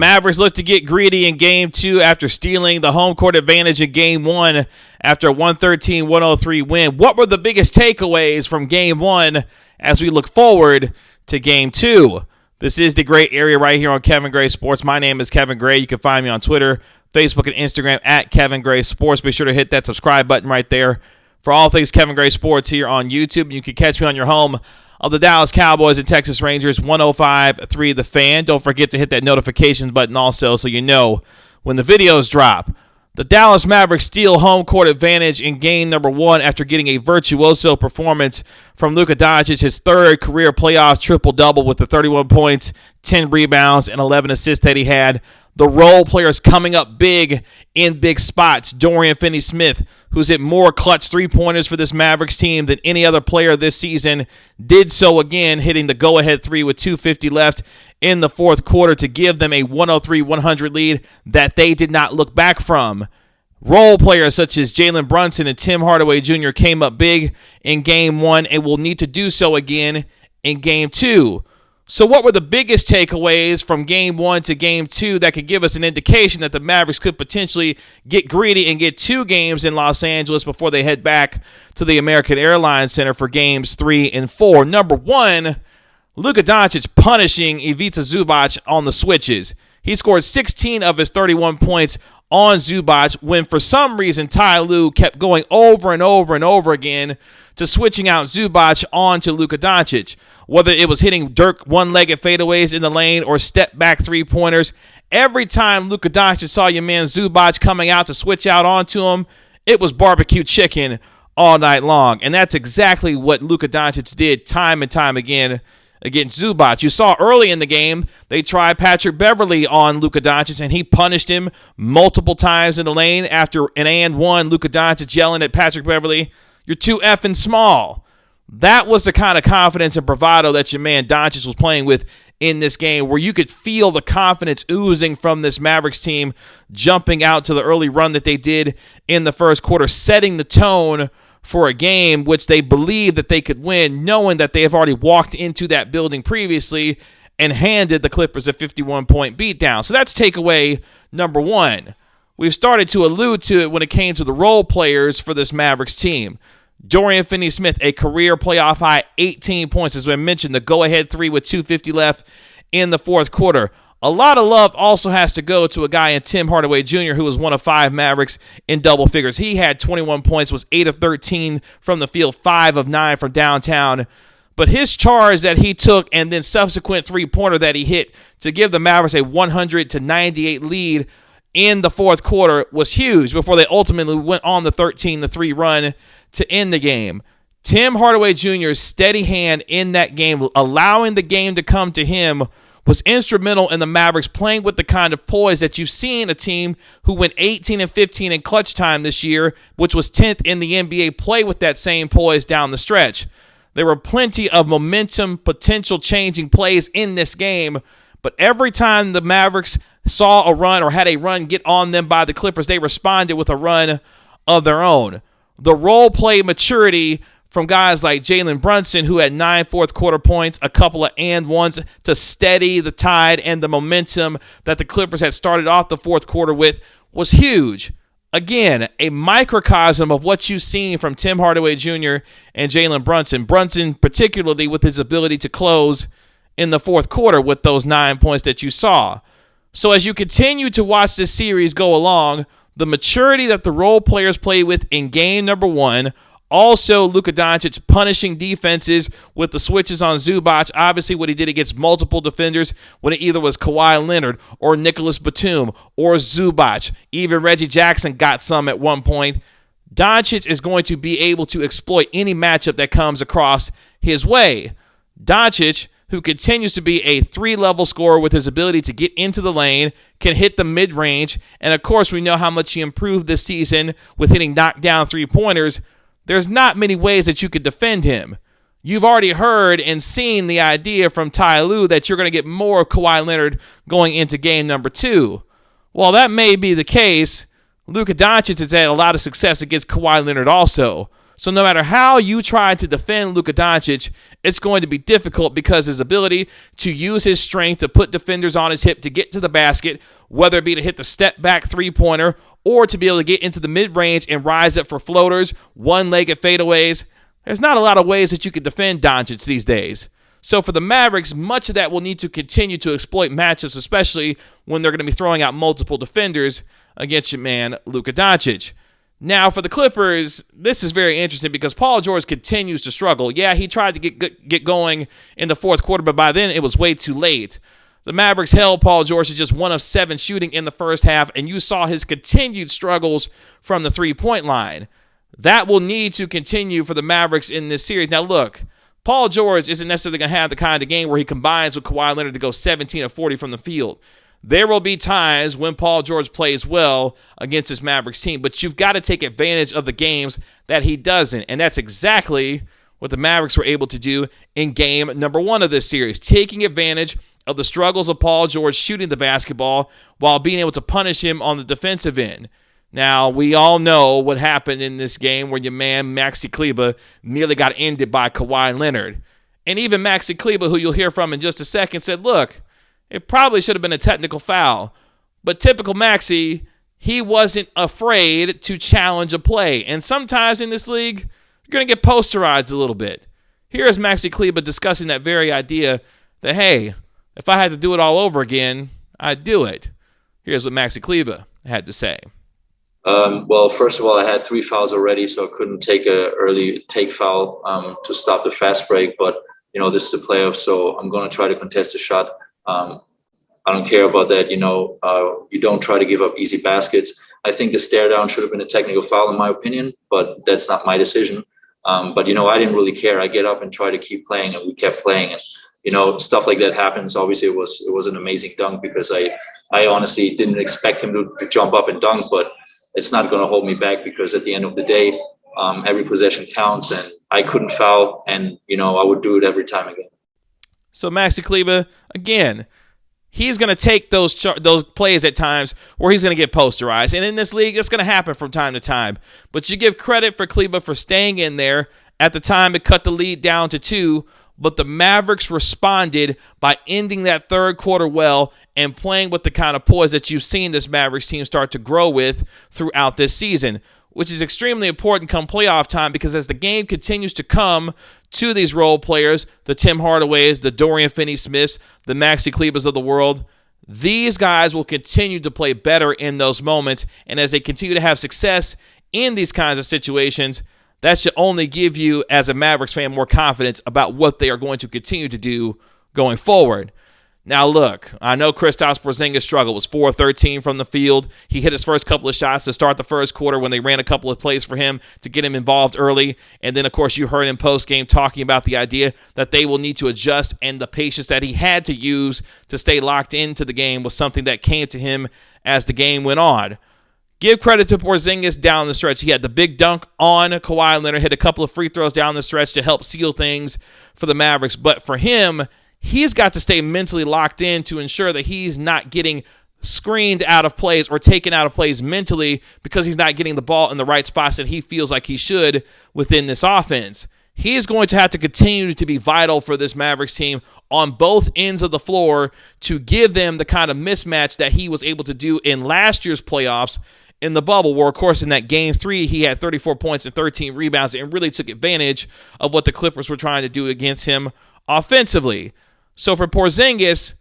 Mavericks look to get greedy in Game 2 after stealing the home court advantage in Game 1 after a 113-103 win. What were the biggest takeaways from Game 1 as we look forward to Game 2? This is the Gray Area right here on Kevin Gray Sports. My name is Kevin Gray. You can find me on Twitter, Facebook, and Instagram at Kevin Gray Sports. Be sure to hit that subscribe button right there for all things Kevin Gray Sports here on YouTube. You can catch me on your home of the Dallas Cowboys and Texas Rangers, 105.3 The Fan. Don't forget to hit that notifications button also so you know when the videos drop. The Dallas Mavericks steal home court advantage in game number 1 after getting a virtuoso performance from Luka Doncic, his third career playoffs triple-double with the 31 points, 10 rebounds, and 11 assists that he had. The role players coming up big in big spots. Dorian Finney-Smith, who's hit more clutch three-pointers for this Mavericks team than any other player this season, did so again, hitting the go-ahead three with 2:50 left in the fourth quarter to give them a 103-100 lead that they did not look back from. Role players such as Jalen Brunson and Tim Hardaway Jr. came up big in Game 1 and will need to do so again in Game 2. So what were the biggest takeaways from Game 1 to Game 2 that could give us an indication that the Mavericks could potentially get greedy and get 2 games in Los Angeles before they head back to the American Airlines Center for Games 3 and 4? Number 1, Luka Doncic punishing Ivica Zubac on the switches. He scored 16 of his 31 points on Zubac when for some reason Ty Lue kept going over and over and over again to switching out Zubac onto Luka Doncic. Whether it was hitting Dirk one-legged fadeaways in the lane or step-back three-pointers, every time Luka Doncic saw your man Zubac coming out to switch out onto him, it was barbecue chicken all night long. And that's exactly what Luka Doncic did time and time again against Zubac. You saw early in the game, they tried Patrick Beverley on Luka Doncic, and he punished him multiple times in the lane after an and one. Luka Doncic yelling at Patrick Beverley, "You're too effing small." That was the kind of confidence and bravado that your man Doncic was playing with in this game, where you could feel the confidence oozing from this Mavericks team, jumping out to the early run that they did in the first quarter, setting the tone for a game which they believed that they could win, knowing that they have already walked into that building previously and handed the Clippers a 51-point beatdown. So that's takeaway number 1. We've started to allude to it when it came to the role players for this Mavericks team. Dorian Finney-Smith, a career playoff high 18 points, as I mentioned, the go-ahead three with 2:50 left in the fourth quarter. A lot of love also has to go to a guy in Tim Hardaway Jr., who was one of 5 Mavericks in double figures. He had 21 points, was 8 of 13 from the field, 5 of 9 from downtown. But his charge that he took and then subsequent three-pointer that he hit to give the Mavericks a 100-98 lead in the fourth quarter was huge before they ultimately went on the 13-3 run to end the game. Tim Hardaway Jr.'s steady hand in that game, allowing the game to come to him, was instrumental in the Mavericks playing with the kind of poise that you've seen a team who went 18-15 in clutch time this year, which was 10th in the NBA, play with that same poise down the stretch. There were plenty of momentum, potential changing plays in this game, but every time the Mavericks saw a run or had a run get on them by the Clippers, they responded with a run of their own. The role play maturity from guys like Jalen Brunson, who had 9 fourth-quarter points, a couple of and-ones to steady the tide and the momentum that the Clippers had started off the fourth quarter with, was huge. Again, a microcosm of what you've seen from Tim Hardaway Jr. and Jalen Brunson. Brunson particularly with his ability to close in the fourth quarter with those 9 points that you saw. So as you continue to watch this series go along, the maturity that the role players play with in game number 1, also Luka Doncic punishing defenses with the switches on Zubac, obviously what he did against multiple defenders when it either was Kawhi Leonard or Nicholas Batum or Zubac. Even Reggie Jackson got some at one point. Doncic is going to be able to exploit any matchup that comes across his way. Doncic, who continues to be a 3-level scorer with his ability to get into the lane, can hit the mid-range, and of course we know how much he improved this season with hitting knockdown three-pointers. There's not many ways that you could defend him. You've already heard and seen the idea from Ty Lue that you're going to get more of Kawhi Leonard going into game number 2. While that may be the case, Luka Doncic has had a lot of success against Kawhi Leonard also. So no matter how you try to defend Luka Doncic, it's going to be difficult because his ability to use his strength to put defenders on his hip to get to the basket, whether it be to hit the step-back three-pointer or to be able to get into the mid-range and rise up for floaters, one-legged fadeaways, there's not a lot of ways that you can defend Doncic these days. So for the Mavericks, much of that will need to continue to exploit matchups, especially when they're going to be throwing out multiple defenders against your man, Luka Doncic. Now, for the Clippers, this is very interesting because Paul George continues to struggle. Yeah, he tried to get going in the fourth quarter, but by then it was way too late. The Mavericks held Paul George to just 1 of 7 shooting in the first half, and you saw his continued struggles from the three-point line. That will need to continue for the Mavericks in this series. Now, look, Paul George isn't necessarily going to have the kind of game where he combines with Kawhi Leonard to go 17 of 40 from the field. There will be times when Paul George plays well against this Mavericks team, but you've got to take advantage of the games that he doesn't, and that's exactly what the Mavericks were able to do in game number 1 of this series, taking advantage of the struggles of Paul George shooting the basketball while being able to punish him on the defensive end. Now, we all know what happened in this game where your man Maxi Kleber nearly got ended by Kawhi Leonard. And even Maxi Kleber, who you'll hear from in just a second, said, look, it probably should have been a technical foul. But typical Maxi, he wasn't afraid to challenge a play. And sometimes in this league, you're going to get posterized a little bit. Here's Maxi Kleber discussing that very idea that, hey, if I had to do it all over again, I'd do it. Here's what Maxi Kleber had to say. Well, first of all, I had 3 fouls already, so I couldn't take an early take foul to stop the fast break. But, this is the playoffs, so I'm going to try to contest the shot. I don't care about that. You don't try to give up easy baskets. I think the stare down should have been a technical foul in my opinion, but that's not my decision. But I didn't really care. I get up and try to keep playing, and we kept playing. And stuff like that happens. Obviously, it was an amazing dunk because I honestly didn't expect him to jump up and dunk, but it's not going to hold me back because at the end of the day, every possession counts, and I couldn't foul, and I would do it every time again. So Maxi Kleber, again, he's going to take those plays at times where he's going to get posterized. And in this league, it's going to happen from time to time. But you give credit for Kleber for staying in there. At the time, it cut the lead down to 2. But the Mavericks responded by ending that third quarter well and playing with the kind of poise that you've seen this Mavericks team start to grow with throughout this season, which is extremely important come playoff time because as the game continues to come to these role players, the Tim Hardaways, the Dorian Finney-Smiths, the Maxi Klebers of the world, these guys will continue to play better in those moments. And as they continue to have success in these kinds of situations, that should only give you, as a Mavericks fan, more confidence about what they are going to continue to do going forward. Now, look, I know Kristaps Porzingis struggled. Was 4-13 from the field. He hit his first couple of shots to start the first quarter when they ran a couple of plays for him to get him involved early. And then, of course, you heard him post-game talking about the idea that they will need to adjust, and the patience that he had to use to stay locked into the game was something that came to him as the game went on. Give credit to Porzingis down the stretch. He had the big dunk on Kawhi Leonard, hit a couple of free throws down the stretch to help seal things for the Mavericks. But for him, he's got to stay mentally locked in to ensure that he's not getting screened out of plays or taken out of plays mentally because he's not getting the ball in the right spots that he feels like he should within this offense. He's going to have to continue to be vital for this Mavericks team on both ends of the floor to give them the kind of mismatch that he was able to do in last year's playoffs in the bubble, where, of course, in that Game 3, he had 34 points and 13 rebounds and really took advantage of what the Clippers were trying to do against him offensively. So for Porzingis,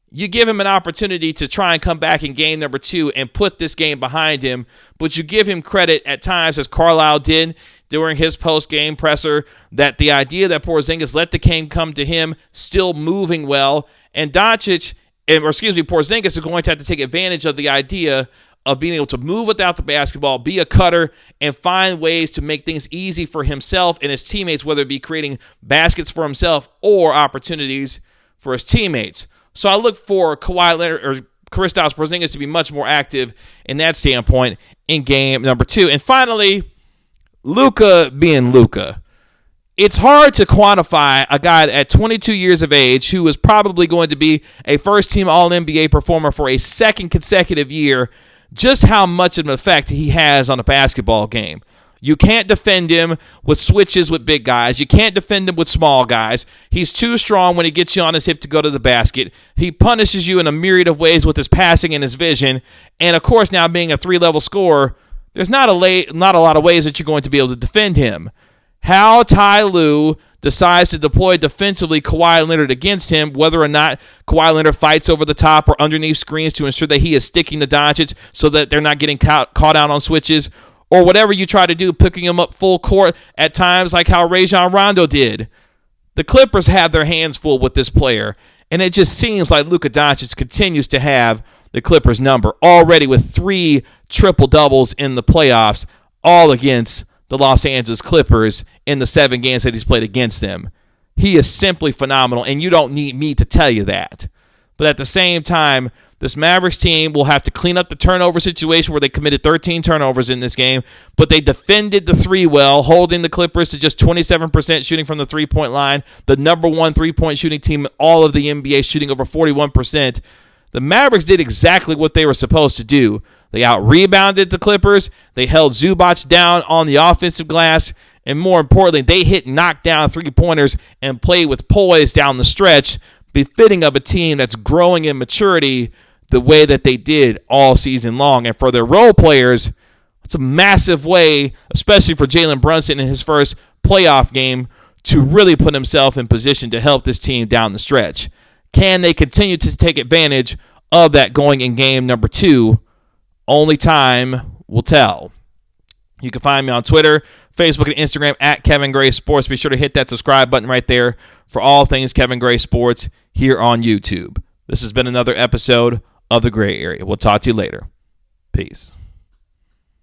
you give him an opportunity to try and come back in game number 2 and put this game behind him, but you give him credit at times, as Carlisle did during his post-game presser, that the idea that Porzingis let the game come to him, still moving well, and Porzingis is going to have to take advantage of the idea of being able to move without the basketball, be a cutter, and find ways to make things easy for himself and his teammates, whether it be creating baskets for himself or opportunities for his teammates. So I look for Kawhi Leonard or Kristaps Porzingis to be much more active in that standpoint in game number 2. And finally, Luka being Luka. It's hard to quantify a guy at 22 years of age who is probably going to be a first-team All-NBA performer for a second consecutive year, just how much of an effect he has on a basketball game. You can't defend him with switches with big guys. You can't defend him with small guys. He's too strong when he gets you on his hip to go to the basket. He punishes you in a myriad of ways with his passing and his vision. And, of course, now being a 3-level scorer, there's not a lot of ways that you're going to be able to defend him. How Ty Lue decides to deploy defensively Kawhi Leonard against him, whether or not Kawhi Leonard fights over the top or underneath screens to ensure that he is sticking to Doncic so that they're not getting caught out on switches, or whatever you try to do, picking him up full court at times like how Rajon Rondo did. The Clippers have their hands full with this player, and it just seems like Luka Doncic continues to have the Clippers' number, already with 3 triple-doubles in the playoffs, all against the Los Angeles Clippers in the 7 games that he's played against them. He is simply phenomenal, and you don't need me to tell you that. But at the same time, this Mavericks team will have to clean up the turnover situation where they committed 13 turnovers in this game, but they defended the 3 well, holding the Clippers to just 27% shooting from the 3-point line, the number 1 3-point shooting team in all of the NBA, shooting over 41%. The Mavericks did exactly what they were supposed to do. They out-rebounded the Clippers, they held Zubac down on the offensive glass, and more importantly, they hit knockdown 3-pointers and played with poise down the stretch, befitting of a team that's growing in maturity the way that they did all season long. And for their role players, it's a massive way, especially for Jalen Brunson in his first playoff game, to really put himself in position to help this team down the stretch. Can they continue to take advantage of that going in game number 2? Only time will tell. You can find me on Twitter, Facebook, and Instagram at Kevin Gray Sports. Be sure to hit that subscribe button right there for all things Kevin Gray Sports here on YouTube. This has been another episode of The Gray Area. We'll talk to you later. Peace.